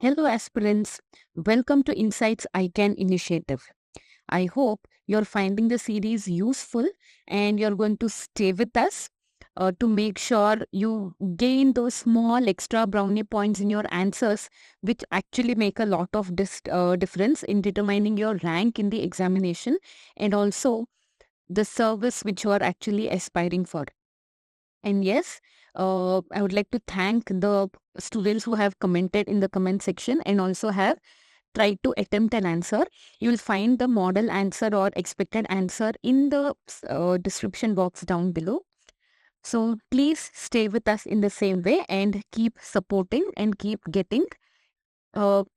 Hello, aspirants. Welcome to Insights I Can initiative. I hope you're finding the series useful and you're going to stay with us to make sure you gain those small extra brownie points in your answers, which actually make a lot of difference in determining your rank in the examination and also the service which you are actually aspiring for. And yes, I would like to thank the students who have commented in the comment section and also have tried to attempt an answer. You will find the model answer or expected answer in the description box down below. So please stay with us in the same way and keep supporting and keep getting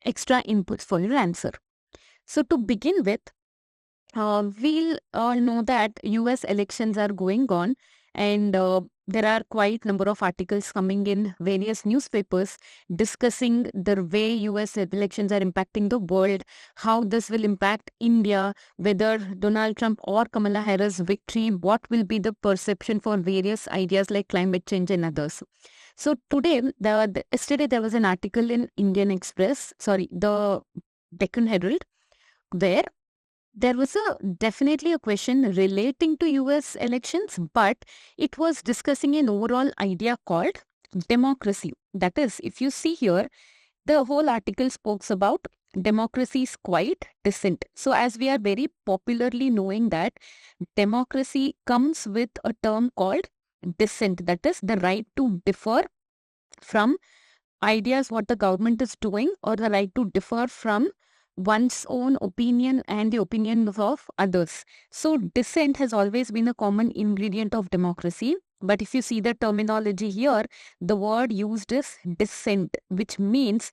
extra inputs for your answer. So to begin with, we'll all know that US elections are going on and there are quite number of articles coming in various newspapers discussing the way US elections are impacting the world, how this will impact India, whether Donald Trump or Kamala Harris victory, what will be the perception for various ideas like climate change and others. So today, yesterday there was an article in the Deccan Herald, where there was definitely a question relating to US elections, but it was discussing an overall idea called democracy. That is, if you see here, the whole article spoke about democracy is quite dissent. So as we are very popularly knowing that democracy comes with a term called dissent, that is the right to differ from ideas what the government is doing or the right to differ from one's own opinion and the opinions of others. So dissent has always been a common ingredient of democracy. But if you see the terminology here, the word used is dissent, which means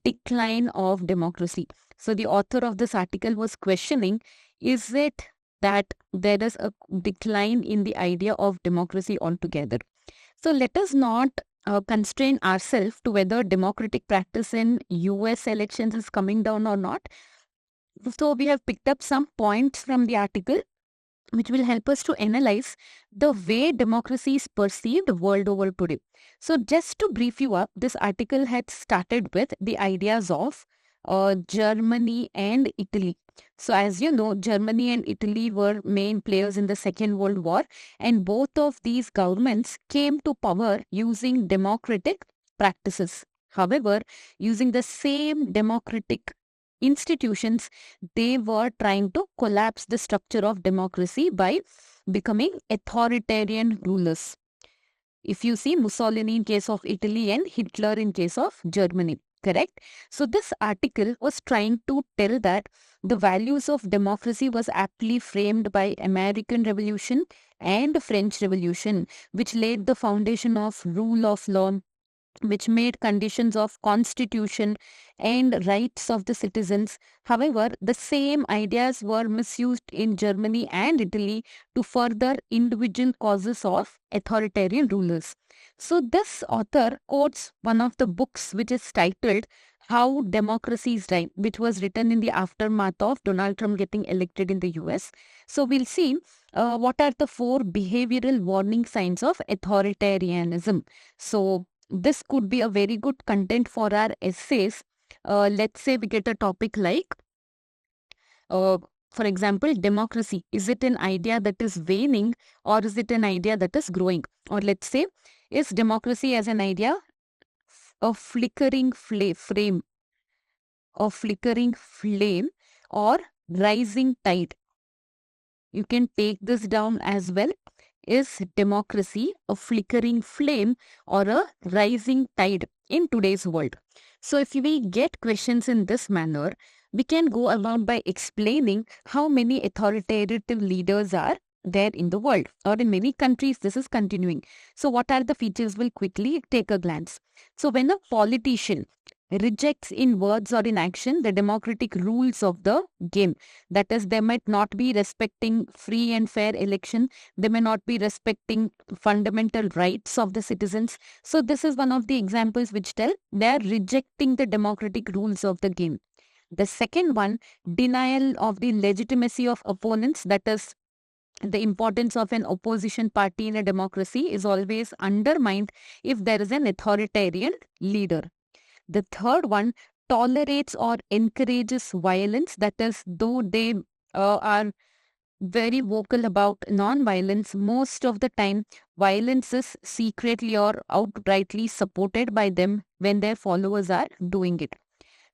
decline of democracy. So the author of this article was questioning, is it that there is a decline in the idea of democracy altogether? So let us not constrain ourselves to whether democratic practice in US elections is coming down or not. So we have picked up some points from the article which will help us to analyze the way democracy is perceived world over today. So just to brief you up, this article had started with the ideas of Germany and Italy. So as you know, Germany and Italy were main players in the Second World War, and both of these governments came to power using democratic practices. However, using the same democratic institutions, they were trying to collapse the structure of democracy by becoming authoritarian rulers. If you see Mussolini in case of Italy and Hitler in case of Germany, correct? So this article was trying to tell that the values of democracy was aptly framed by American Revolution and French Revolution, which laid the foundation of rule of law, which made conditions of constitution and rights of the citizens. However, the same ideas were misused in Germany and Italy to further individual causes of authoritarian rulers. So this author quotes one of the books which is titled How Democracies Die, which was written in the aftermath of Donald Trump getting elected in the US. So we'll see what are the 4 behavioral warning signs of authoritarianism. So this could be a very good content for our essays. Let's say we get a topic like, for example, democracy. Is it an idea that is waning or is it an idea that is growing? Or let's say, is democracy as an idea a flickering flame or rising tide? You can take this down as well. Is democracy a flickering flame or a rising tide in today's world? So if we get questions in this manner, we can go about by explaining how many authoritative leaders are there in the world, or in many countries this is continuing. So what are the features? We'll quickly take a glance. So when a politician rejects in words or in action the democratic rules of the game, that is, they might not be respecting free and fair election, they may not be respecting fundamental rights of the citizens. So this is one of the examples which tell they are rejecting the democratic rules of the game. The second one, denial of the legitimacy of opponents, that is, the importance of an opposition party in a democracy is always undermined if there is an authoritarian leader. The third one, tolerates or encourages violence, that is, though they are very vocal about non-violence, most of the time violence is secretly or outrightly supported by them when their followers are doing it.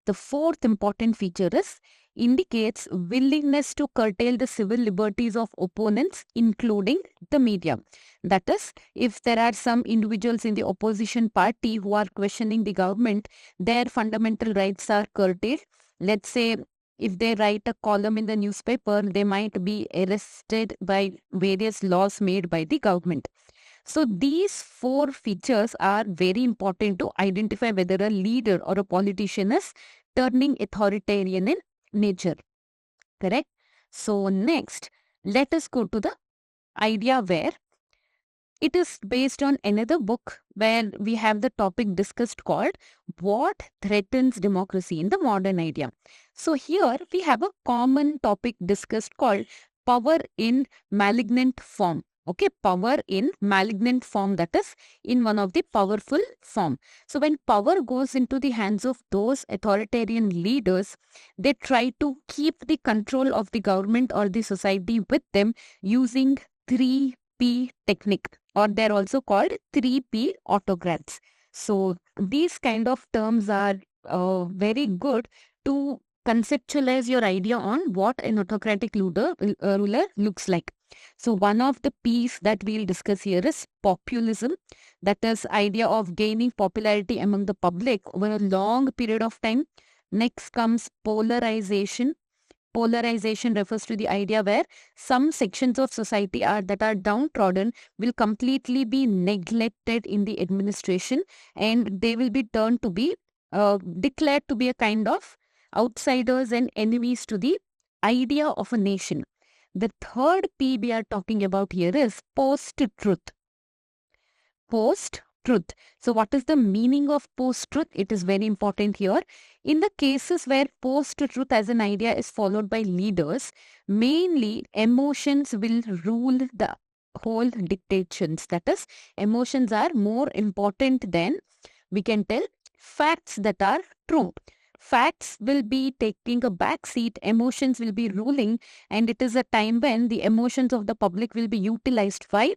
The fourth important feature is indicates willingness to curtail the civil liberties of opponents, including the media. That is, if there are some individuals in the opposition party who are questioning the government, their fundamental rights are curtailed. Let's say if they write a column in the newspaper, they might be arrested by various laws made by the government. So these four features are very important to identify whether a leader or a politician is turning authoritarian in nature. Correct? So next, let us go to the idea where it is based on another book where we have the topic discussed called What Threatens Democracy in the Modern Idea. So here we have a common topic discussed called Power in Malignant Form. Okay, power in malignant form, that is in one of the powerful form. So when power goes into the hands of those authoritarian leaders, they try to keep the control of the government or the society with them using 3P technique, or they're also called 3P autocrats. So these kind of terms are very good to conceptualize your idea on what an autocratic ruler looks like. So one of the P's that we'll discuss here is populism. That is idea of gaining popularity among the public over a long period of time. Next comes polarization. Polarization refers to the idea where some sections of society that are downtrodden will completely be neglected in the administration, and they will be turned to be declared to be a kind of outsiders and enemies to the idea of a nation. The third P we are talking about here is post-truth. Post-truth. So what is the meaning of post-truth? It is very important here. In the cases where post-truth as an idea is followed by leaders, mainly emotions will rule the whole dictations. That is, emotions are more important than, we can tell, facts that are true. Facts will be taking a back seat, emotions will be ruling, and it is a time when the emotions of the public will be utilized by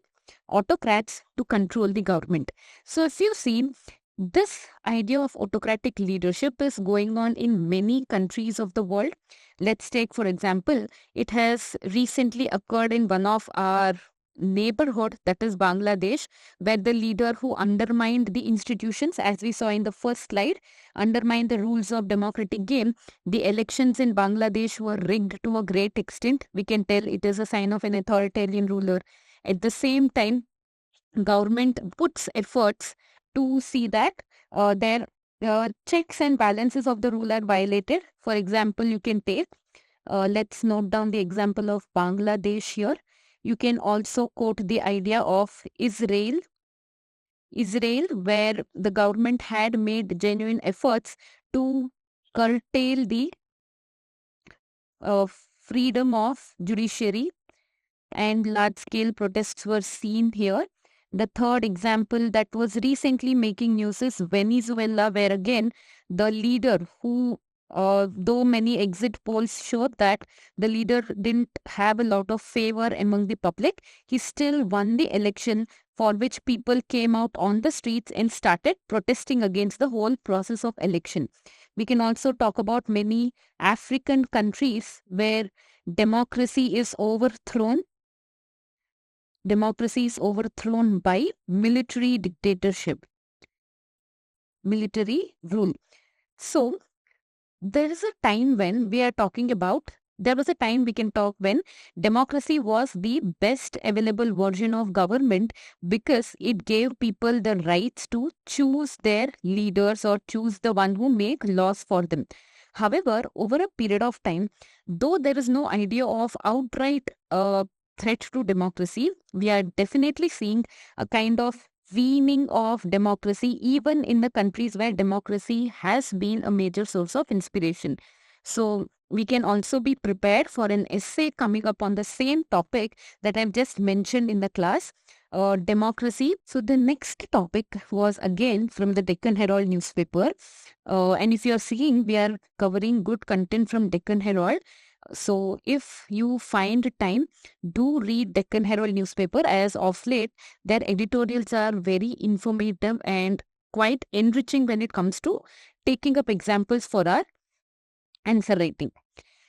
autocrats to control the government. So if you see, this idea of autocratic leadership is going on in many countries of the world. Let's take, for example, it has recently occurred in one of our neighborhood, that is Bangladesh, where the leader who undermined the institutions, as we saw in the first slide, undermined the rules of democratic game. The elections in Bangladesh were rigged to a great extent. We can tell it is a sign of an authoritarian ruler. At the same time, government puts efforts to see that their checks and balances of the rule are violated. For example, you can take, let's note down the example of Bangladesh here. You can also quote the idea of Israel, where the government had made genuine efforts to curtail the freedom of judiciary, and large-scale protests were seen here. The third example that was recently making news is Venezuela, where again the leader who, though many exit polls showed that the leader didn't have a lot of favor among the public, he still won the election, for which people came out on the streets and started protesting against the whole process of election. We can also talk about many African countries where democracy is overthrown. Democracy is overthrown by military dictatorship, military rule. So there is a time when we are talking about, there was a time we can talk when democracy was the best available version of government, because it gave people the rights to choose their leaders or choose the one who make laws for them. However, over a period of time, though there is no idea of outright threat to democracy, we are definitely seeing a kind of weaning of democracy, even in the countries where democracy has been a major source of inspiration. So we can also be prepared for an essay coming up on the same topic that I've just mentioned in the class. democracy. So the next topic was again from the Deccan Herald newspaper. And if you're seeing, we are covering good content from Deccan Herald. So if you find time, do read Deccan Herald newspaper, as of late, their editorials are very informative and quite enriching when it comes to taking up examples for our answer writing.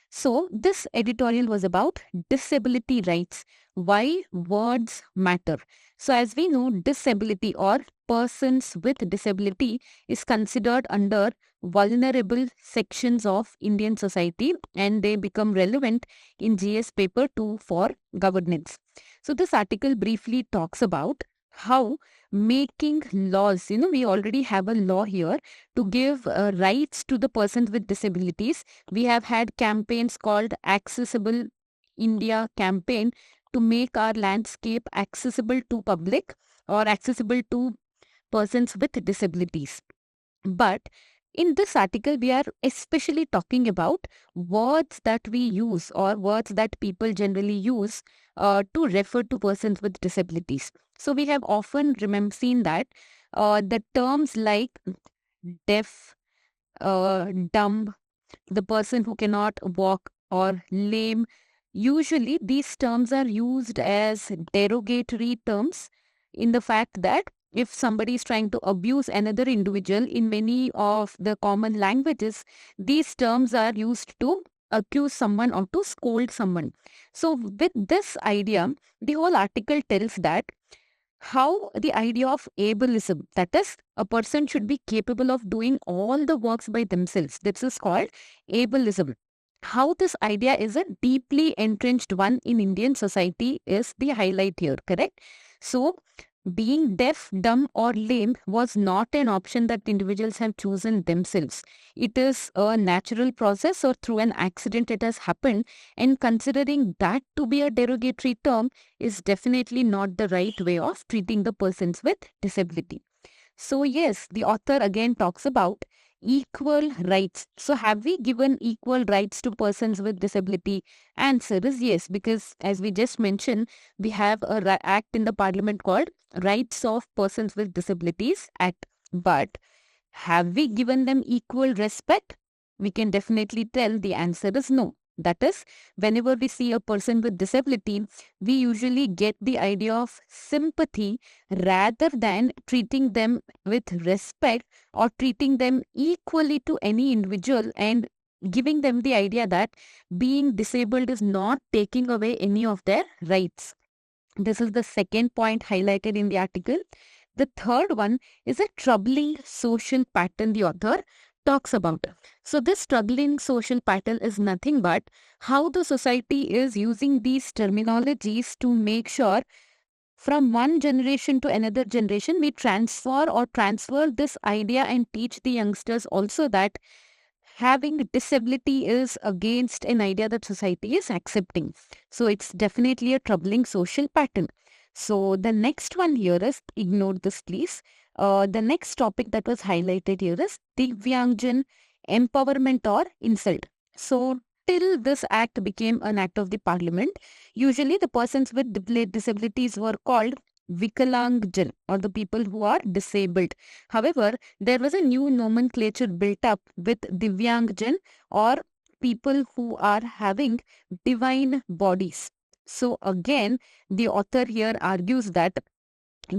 So, this editorial was about disability rights, why words matter. So, as we know, disability or persons with disability is considered under vulnerable sections of Indian society, and they become relevant in GS paper 2 for governance. So, this article briefly talks about how making laws, we already have a law here to give rights to the persons with disabilities. We have had campaigns called Accessible India campaign to make our landscape accessible to public or accessible to persons with disabilities. But in this article, we are especially talking about words that we use or words that people generally use to refer to persons with disabilities. So we have often seen that the terms like deaf, dumb, the person who cannot walk, or lame. Usually, these terms are used as derogatory terms in the fact that if somebody is trying to abuse another individual in many of the common languages, these terms are used to accuse someone or to scold someone. So, with this idea, the whole article tells that how the idea of ableism, that is, a person should be capable of doing all the works by themselves. This is called ableism. How this idea is a deeply entrenched one in Indian society is the highlight here, correct? So, being deaf, dumb, or lame was not an option that individuals have chosen themselves. It is a natural process, or through an accident it has happened, and considering that to be a derogatory term is definitely not the right way of treating the persons with disability. So yes, the author again talks about equal rights. So have we given equal rights to persons with disability? Answer is yes, because as we just mentioned, we have a act in the parliament called Rights of Persons with Disabilities Act. But have we given them equal respect? We can definitely tell the answer is no. That is, whenever we see a person with disability, we usually get the idea of sympathy rather than treating them with respect or treating them equally to any individual and giving them the idea that being disabled is not taking away any of their rights. This is the second point highlighted in the article. The third one is a troubling social pattern the author talks about. So this troubling social pattern is nothing but how the society is using these terminologies to make sure from one generation to another generation, we transfer this idea and teach the youngsters also that having disability is against an idea that society is accepting. So it's definitely a troubling social pattern. So the next one here is, ignore this please. The next topic that was highlighted here is Divyangjan empowerment or insult. So till this act became an act of the parliament, usually the persons with disabilities were called Vikalangjan, or the people who are disabled. However, there was a new nomenclature built up with Divyangjan, or people who are having divine bodies. So again, the author here argues that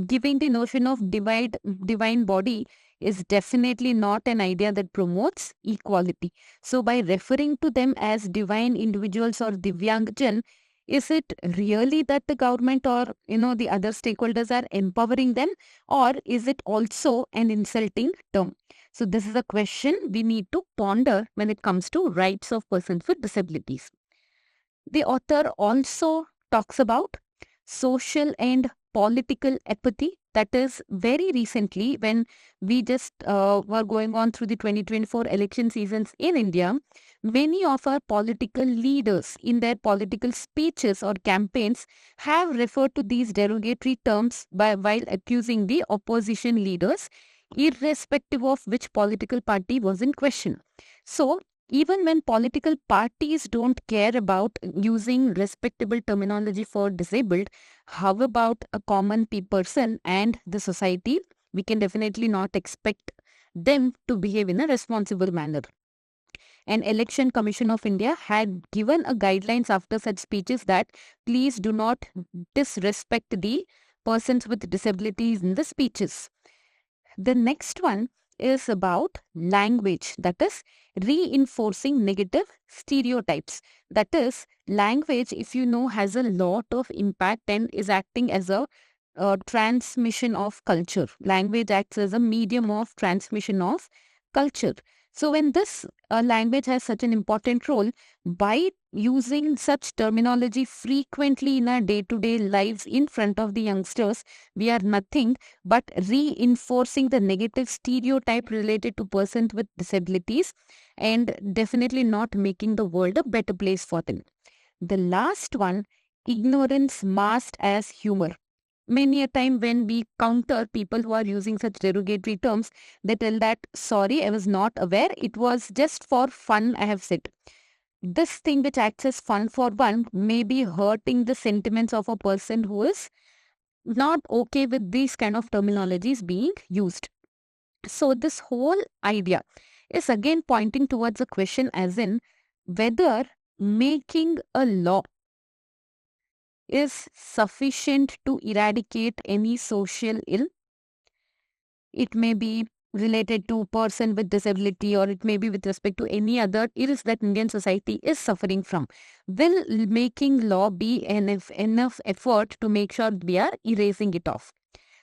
giving the notion of divine body is definitely not an idea that promotes equality. So by referring to them as divine individuals or Divyangjan, is it really that the government or the other stakeholders are empowering them, or is it also an insulting term? So this is a question we need to ponder when it comes to rights of persons with disabilities. The author also talks about social and political apathy. That is, very recently, when we just were going on through the 2024 election seasons in India, many of our political leaders in their political speeches or campaigns have referred to these derogatory terms while accusing the opposition leaders, irrespective of which political party was in question. So, Even when political parties don't care about using respectable terminology for disabled, how about a common person and the society? We can definitely not expect them to behave in a responsible manner. An Election Commission of India had given a guidelines after such speeches that please do not disrespect the persons with disabilities in the speeches. The next one is about language, that is reinforcing negative stereotypes. That is, language, if you know, has a lot of impact and is acting as a transmission of culture. Language acts as a medium of transmission of culture. So when this language has such an important role, by using such terminology frequently in our day-to-day lives in front of the youngsters, we are nothing but reinforcing the negative stereotype related to persons with disabilities and definitely not making the world a better place for them. The last one, ignorance masked as humor. Many a time when we counter people who are using such derogatory terms, they tell that, sorry, I was not aware. It was just for fun, I have said. This thing which acts as fun for one may be hurting the sentiments of a person who is not okay with these kind of terminologies being used. So this whole idea is again pointing towards a question as in whether making a law is sufficient to eradicate any social ill. It may be related to person with disability, or it may be with respect to any other ills that Indian society is suffering from. Will making law be enough effort to make sure we are erasing it off?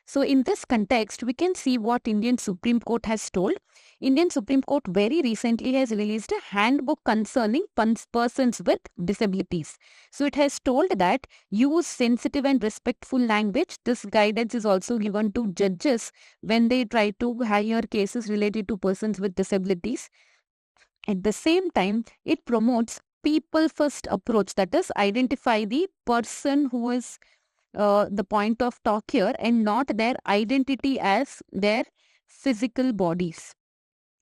So in this context, we can see what Indian Supreme Court has told. Indian Supreme Court very recently has released a handbook concerning persons with disabilities. So it has told that use sensitive and respectful language. This guidance is also given to judges when they try to hear cases related to persons with disabilities. At the same time, it promotes people first approach, that is identify the person who is the point of talk here and not their identity as their physical bodies,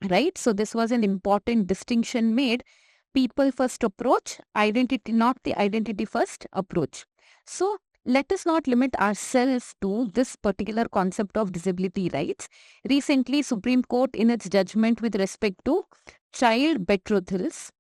right? So this was an important distinction made. People first approach, identity, not the identity first approach. So let us not limit ourselves to this particular concept of disability rights. Recently, Supreme Court in its judgment with respect to child betrothals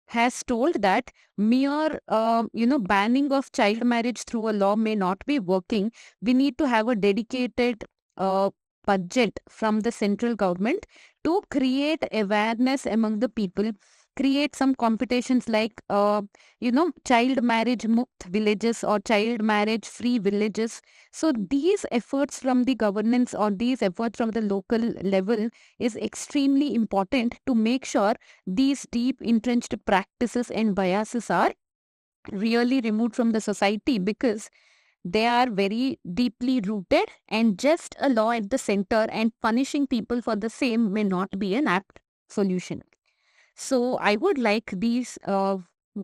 has told that mere banning of child marriage through a law may not be working. We need to have a dedicated uh, budget from the central government to create awareness among the people, create some competitions like child marriage mukt villages or child marriage free villages. So these efforts from the governance or these efforts from the local level is extremely important to make sure these deep entrenched practices and biases are really removed from the society, because they are very deeply rooted, and just a law at the center and punishing people for the same may not be an apt solution. So I would like these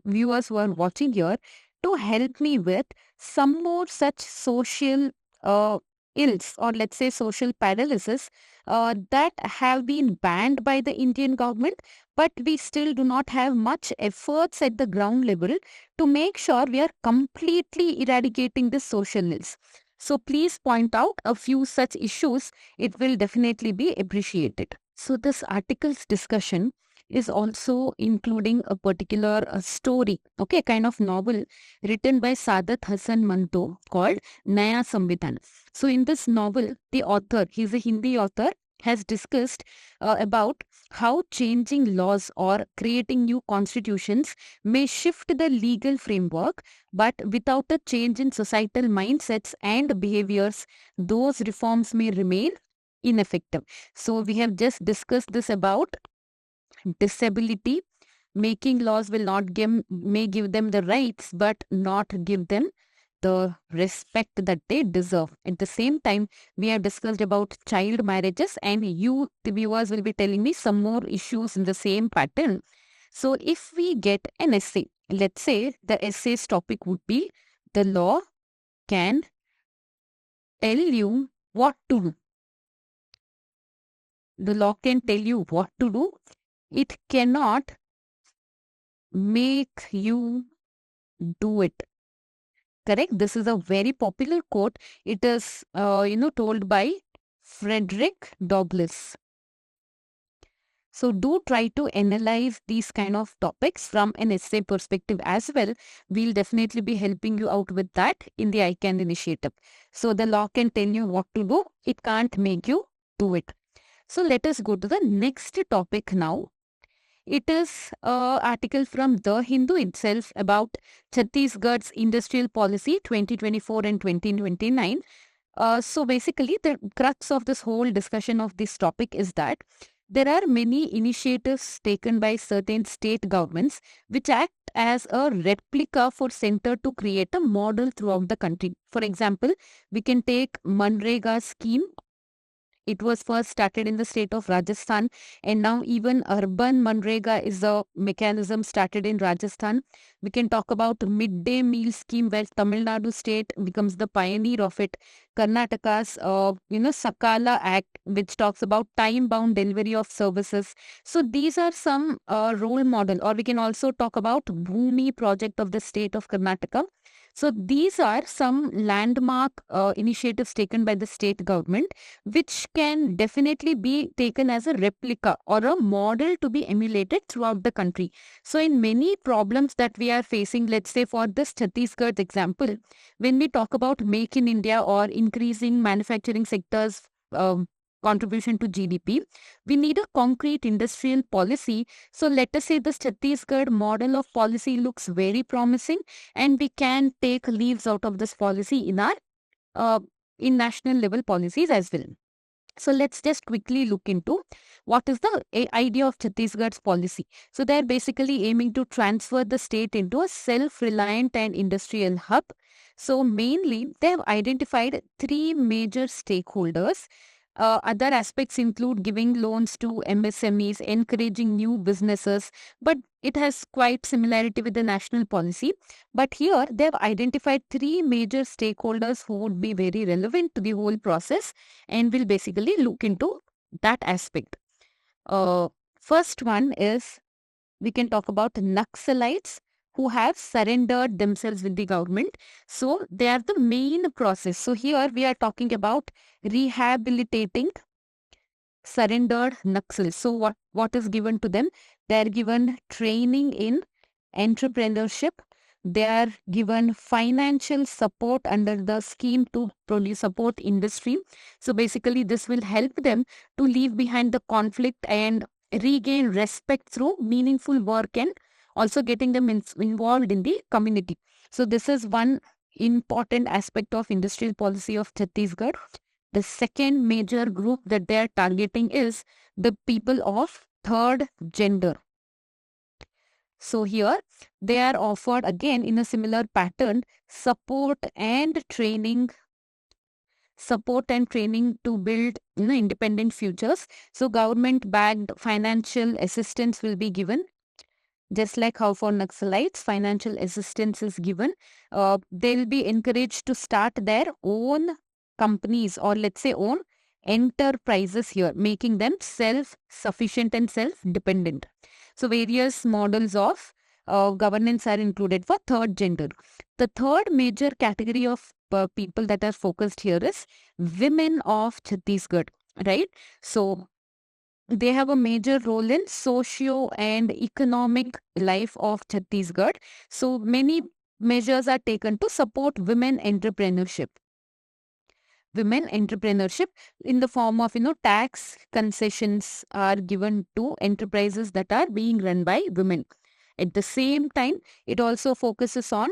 viewers who are watching here to help me with some more such social uh, ills, or let's say social paralysis that have been banned by the Indian government, but we still do not have much efforts at the ground level to make sure we are completely eradicating the social ills. So please point out a few such issues. It will definitely be appreciated. So this article's discussion is also including a particular story, okay, kind of novel written by Sadat Hassan Manto called Naya Samvidhan. So in this novel, the author, he's a Hindi author, has discussed about how changing laws or creating new constitutions may shift the legal framework, but without a change in societal mindsets and behaviors, those reforms may remain ineffective. So we have just discussed this about disability. Making laws will not may give them the rights but not give them the respect that they deserve. At the same time, we have discussed about child marriages, and you, the viewers, will be telling me some more issues in the same pattern. So if we get an essay, let's say the essay's topic would be the law can tell you what to do. The law can tell you what to do. It cannot make you do it. Correct? This is a very popular quote. It is, told by Frederick Douglass. So do try to analyze these kind of topics from an essay perspective as well. We'll definitely be helping you out with that in the I Can initiative. So the law can tell you what to do. It can't make you do it. So let us go to the next topic now. It is an article from The Hindu itself about Chhattisgarh's industrial policy 2024 and 2029. So basically, the crux of this whole discussion of this topic is that there are many initiatives taken by certain state governments which act as a replica for center to create a model throughout the country. For example, we can take Manrega scheme. It was first started in the state of Rajasthan, and now even urban Manrega is a mechanism started in Rajasthan. We can talk about midday meal scheme where Tamil Nadu state becomes the pioneer of it. Karnataka's, Sakala Act, which talks about time-bound delivery of services. So these are some role model, or we can also talk about Bhumi project of the state of Karnataka. So these are some landmark initiatives taken by the state government, which can definitely be taken as a replica or a model to be emulated throughout the country. So in many problems that we are facing, let's say for this Chhattisgarh example, when we talk about Make in India or increasing manufacturing sectors, contribution to GDP, we need a concrete industrial policy. So let us say this Chhattisgarh model of policy looks very promising, and we can take leaves out of this policy in our in national level policies as well. So let's just quickly look into what is the idea of Chhattisgarh's policy. So they're basically aiming to transfer the state into a self-reliant and industrial hub. So mainly they have identified three major stakeholders. Other aspects include giving loans to MSMEs, encouraging new businesses, but it has quite similarity with the national policy. But here they have identified three major stakeholders who would be very relevant to the whole process, and will basically look into that aspect. First one is, we can talk about Naxalites who have surrendered themselves with the government. So they are the main process. So here we are talking about rehabilitating surrendered Naxals. So what is given to them? They are given training in entrepreneurship. They are given financial support under the scheme to support industry. So basically this will help them to leave behind the conflict and regain respect through meaningful work, and also getting them involved in the community. So this is one important aspect of industrial policy of Chhattisgarh. The second major group that they are targeting is the people of third gender. So here they are offered again in a similar pattern support and training to build independent futures. So government backed financial assistance will be given. Just like how for Naxalites, financial assistance is given. They'll be encouraged to start their own companies, or let's say own enterprises here, making them self-sufficient and self-dependent. So various models of governance are included for third gender. The third major category of people that are focused here is women of Chhattisgarh, right? So they have a major role in socio and economic life of Chhattisgarh. So many measures are taken to support women entrepreneurship. Women entrepreneurship in the form of, tax concessions are given to enterprises that are being run by women. At the same time, it also focuses on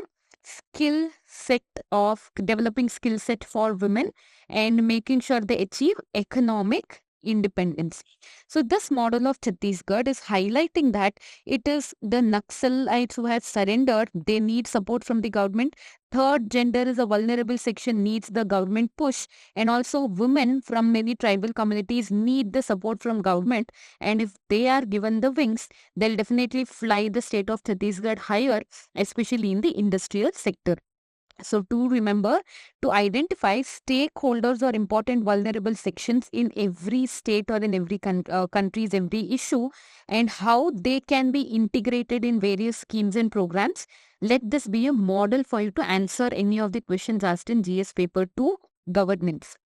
developing skill set for women and making sure they achieve economic independence. So this model of Chhattisgarh is highlighting that it is the Naxalites who have surrendered. They need support from the government. Third gender is a vulnerable section, needs the government push, and also women from many tribal communities need the support from government. And if they are given the wings, they'll definitely fly the state of Chhattisgarh higher, especially in the industrial sector. So to remember, to identify stakeholders or important vulnerable sections in every state or in every country's every issue, and how they can be integrated in various schemes and programs. Let this be a model for you to answer any of the questions asked in GS paper 2 governance.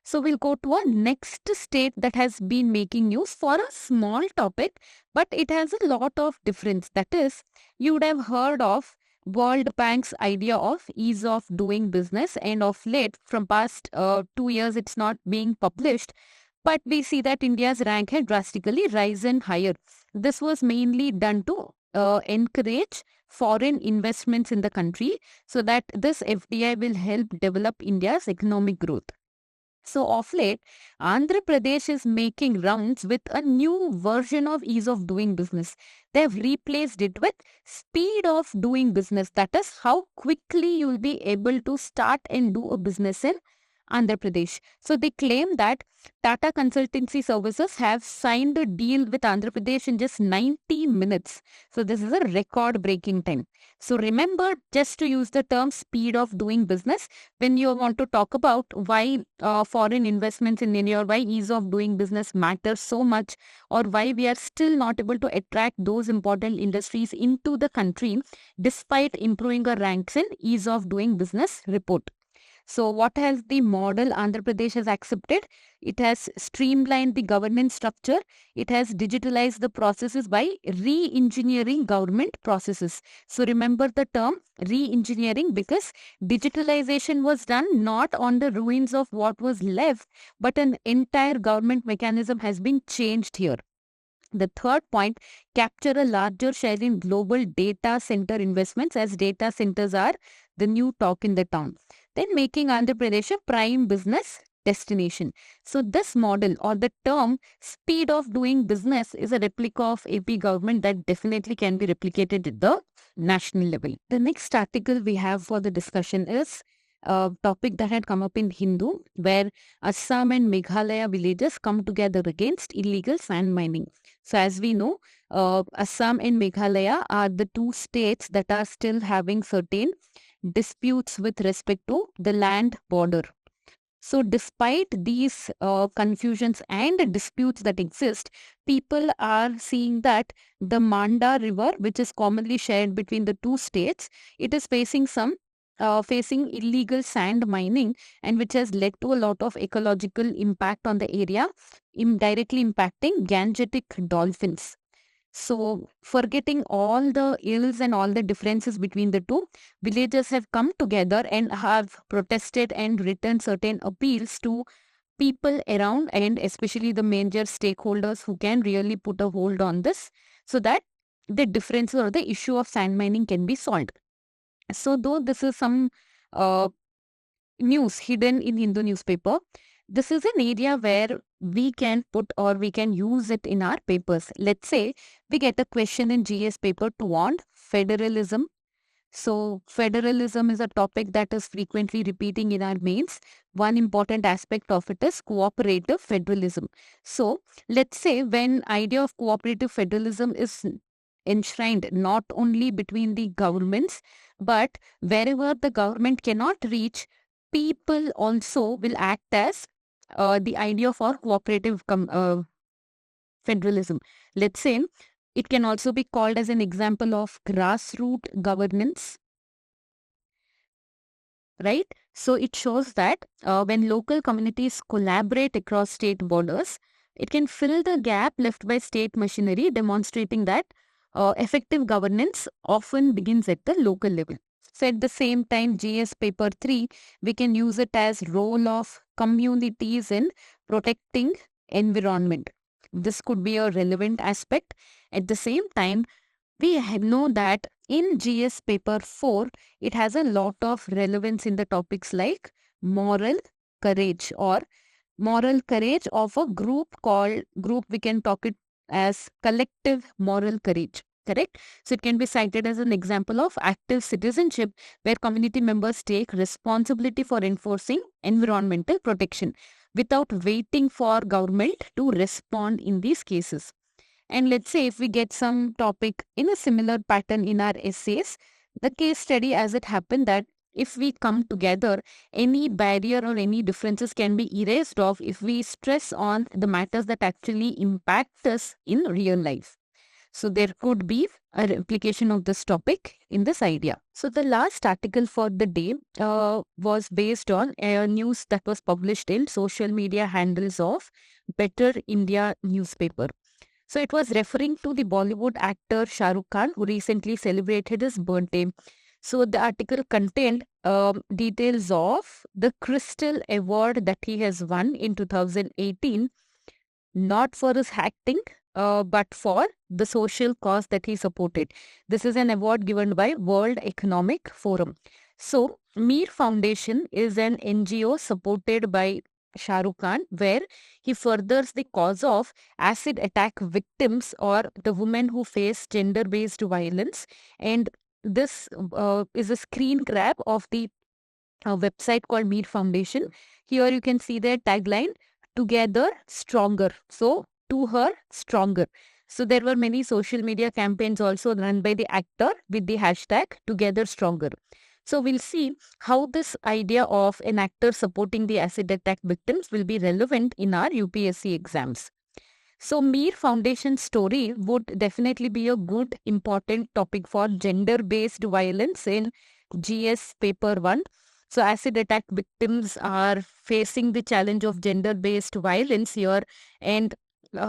So we'll go to our next state that has been making news for a small topic, but it has a lot of difference. That is, you would have heard of World Bank's idea of ease of doing business, and of late, from past 2 years, it's not being published. But we see that India's rank had drastically risen higher. This was mainly done to encourage foreign investments in the country, so that this FDI will help develop India's economic growth. So of late, Andhra Pradesh is making rounds with a new version of ease of doing business. They have replaced it with speed of doing business. That is how quickly you'll be able to start and do a business in Andhra Pradesh. So they claim that Tata Consultancy Services have signed a deal with Andhra Pradesh in just 90 minutes. So this is a record breaking time. So remember, just to use the term speed of doing business when you want to talk about why foreign investments in India, or why ease of doing business matters so much, or why we are still not able to attract those important industries into the country despite improving our ranks in ease of doing business report. So what has the model Andhra Pradesh has accepted? It has streamlined the governance structure. It has digitalized the processes by re-engineering government processes. So remember the term re-engineering, because digitalization was done not on the ruins of what was left, but an entire government mechanism has been changed here. The third point, capture a larger share in global data center investments, as data centers are the new talk in the town. Then making Andhra Pradesh a prime business destination. So this model, or the term speed of doing business, is a replica of AP government that definitely can be replicated at the national level. The next article we have for the discussion is a topic that had come up in Hindu, where Assam and Meghalaya villages come together against illegal sand mining. So as we know, Assam and Meghalaya are the two states that are still having certain disputes with respect to the land border. So despite these confusions and disputes that exist, people are seeing that the Manda River, which is commonly shared between the two states, it is facing illegal sand mining, and which has led to a lot of ecological impact on the area, directly impacting Gangetic dolphins. So, forgetting all the ills and all the differences between the two, villagers have come together and have protested and written certain appeals to people around, and especially the major stakeholders who can really put a hold on this, so that the differences or the issue of sand mining can be solved. So, though this is some uh, news hidden in Hindu newspaper, this is an area where we can put or we can use it in our papers. Let's say we get a question in GS paper 2 on federalism. So federalism is a topic that is frequently repeating in our mains. One important aspect of it is cooperative federalism. So let's say when idea of cooperative federalism is enshrined not only between the governments, but wherever the government cannot reach, people also will act as the idea for cooperative federalism. Let's say it can also be called as an example of grassroots governance, right? So it shows that when local communities collaborate across state borders, it can fill the gap left by state machinery, demonstrating that effective governance often begins at the local level. So at the same time, GS paper 3, we can use it as role of communities in protecting environment. This could be a relevant aspect. At the same time, we know that in GS paper 4, it has a lot of relevance in the topics like moral courage, or moral courage of a group, we can talk it as collective moral courage. Correct? So it can be cited as an example of active citizenship, where community members take responsibility for enforcing environmental protection without waiting for government to respond in these cases. And let's say if we get some topic in a similar pattern in our essays, the case study as it happened that if we come together, any barrier or any differences can be erased off if we stress on the matters that actually impact us in real life. So there could be a replication of this topic in this idea. So the last article for the day was based on a news that was published in social media handles of Better India newspaper. So it was referring to the Bollywood actor Shah Rukh Khan, who recently celebrated his birthday. So the article contained details of the Crystal Award that he has won in 2018, not for his acting, but for the social cause that he supported. This is an award given by World Economic Forum. So, Mir Foundation is an NGO supported by Shah Rukh Khan, where he furthers the cause of acid attack victims or the women who face gender-based violence. And this is a screen grab of the website called Mir Foundation. Here you can see their tagline, "Together Stronger." So, to her, stronger. So, there were many social media campaigns also run by the actor with the hashtag Together Stronger. So, we'll see how this idea of an actor supporting the acid attack victims will be relevant in our UPSC exams. So, Mir Foundation story would definitely be a good, important topic for gender-based violence in GS paper 1. So, acid attack victims are facing the challenge of gender-based violence here, and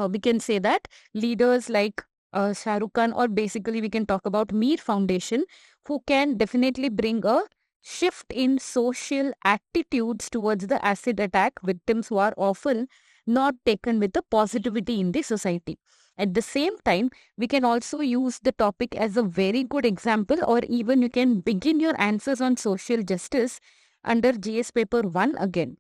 we can say that leaders like Shah Rukh Khan, or basically we can talk about Mir Foundation, who can definitely bring a shift in social attitudes towards the acid attack victims who are often not taken with the positivity in the society. At the same time, we can also use the topic as a very good example, or even you can begin your answers on social justice under GS paper 1 again,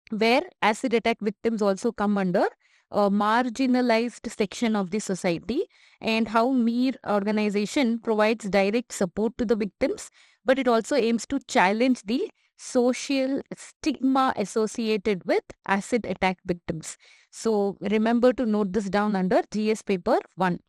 where acid attack victims also come under a marginalized section of the society, and how Mir organization provides direct support to the victims, but it also aims to challenge the social stigma associated with acid attack victims. So remember to note this down under GS paper 1.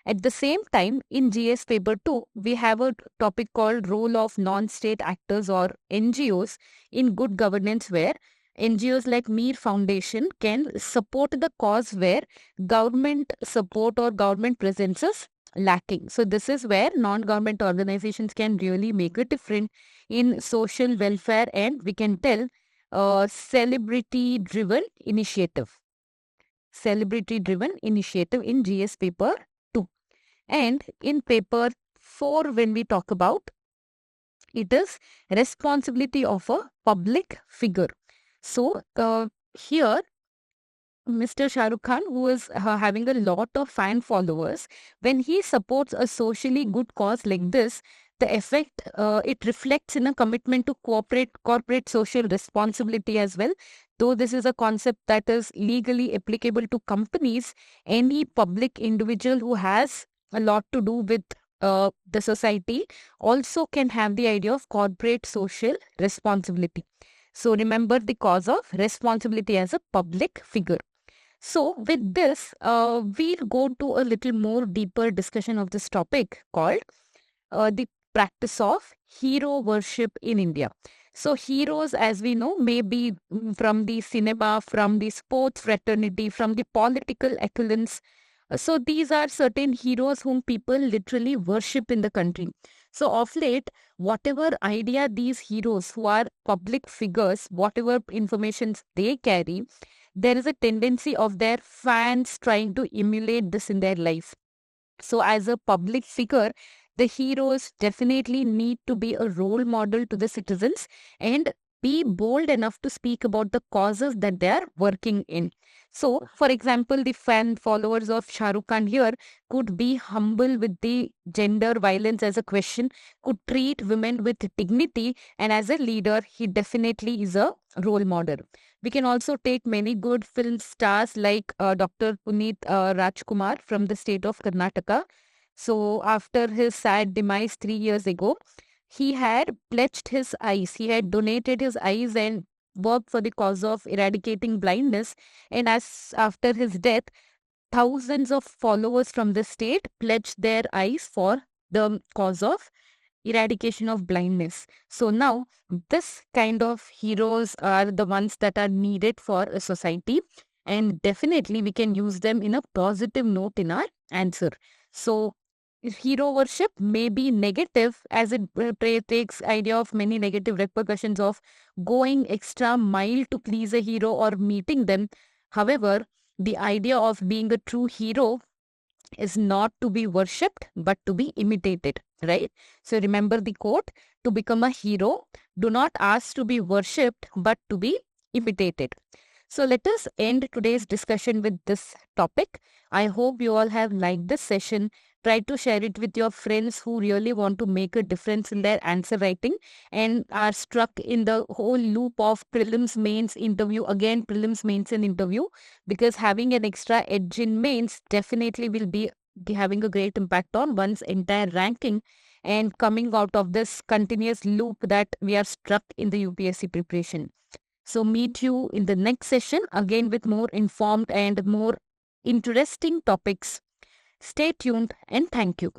At the same time, in GS paper 2, we have a topic called role of non-state actors or NGOs in good governance, where NGOs like Mir Foundation can support the cause where government support or government presence is lacking. So this is where non-government organizations can really make a difference in social welfare, and we can tell celebrity-driven initiative. Celebrity-driven initiative in GS paper 2. And in paper 4, when we talk about, it is responsibility of a public figure. So here, Mr. Shah Rukh Khan, who is having a lot of fan followers, when he supports a socially good cause like this, the effect it reflects in a commitment to corporate social responsibility as well. Though this is a concept that is legally applicable to companies, any public individual who has a lot to do with the society also can have the idea of corporate social responsibility. So remember the cause of responsibility as a public figure. So with this, we'll go to a little more deeper discussion of this topic called the practice of hero worship in India. So heroes, as we know, may be from the cinema, from the sports fraternity, from the political excellence. So these are certain heroes whom people literally worship in the country. So of late, whatever idea these heroes who are public figures, whatever informations they carry, there is a tendency of their fans trying to emulate this in their life. So as a public figure, the heroes definitely need to be a role model to the citizens and be bold enough to speak about the causes that they are working in. So, for example, the fan followers of Shah Rukh Khan here could be humble with the gender violence as a question, could treat women with dignity, and as a leader, he definitely is a role model. We can also take many good film stars like Dr. Puneet Rajkumar from the state of Karnataka. So after his sad demise 3 years ago, he had pledged his eyes. He had donated his eyes and worked for the cause of eradicating blindness. And as after his death, thousands of followers from the state pledged their eyes for the cause of eradication of blindness. So now this kind of heroes are the ones that are needed for a society, and definitely we can use them in a positive note in our answer. So hero worship may be negative as it takes idea of many negative repercussions of going extra mile to please a hero or meeting them. However, the idea of being a true hero is not to be worshipped but to be imitated, right? So remember the quote: to become a hero, do not ask to be worshipped but to be imitated. So let us end today's discussion with this topic. I hope you all have liked this session. Try to share it with your friends who really want to make a difference in their answer writing and are stuck in the whole loop of prelims, mains, interview, again prelims, mains and interview, because having an extra edge in mains definitely will be having a great impact on one's entire ranking and coming out of this continuous loop that we are stuck in the UPSC preparation. So meet you in the next session again with more informed and more interesting topics. Stay tuned and thank you.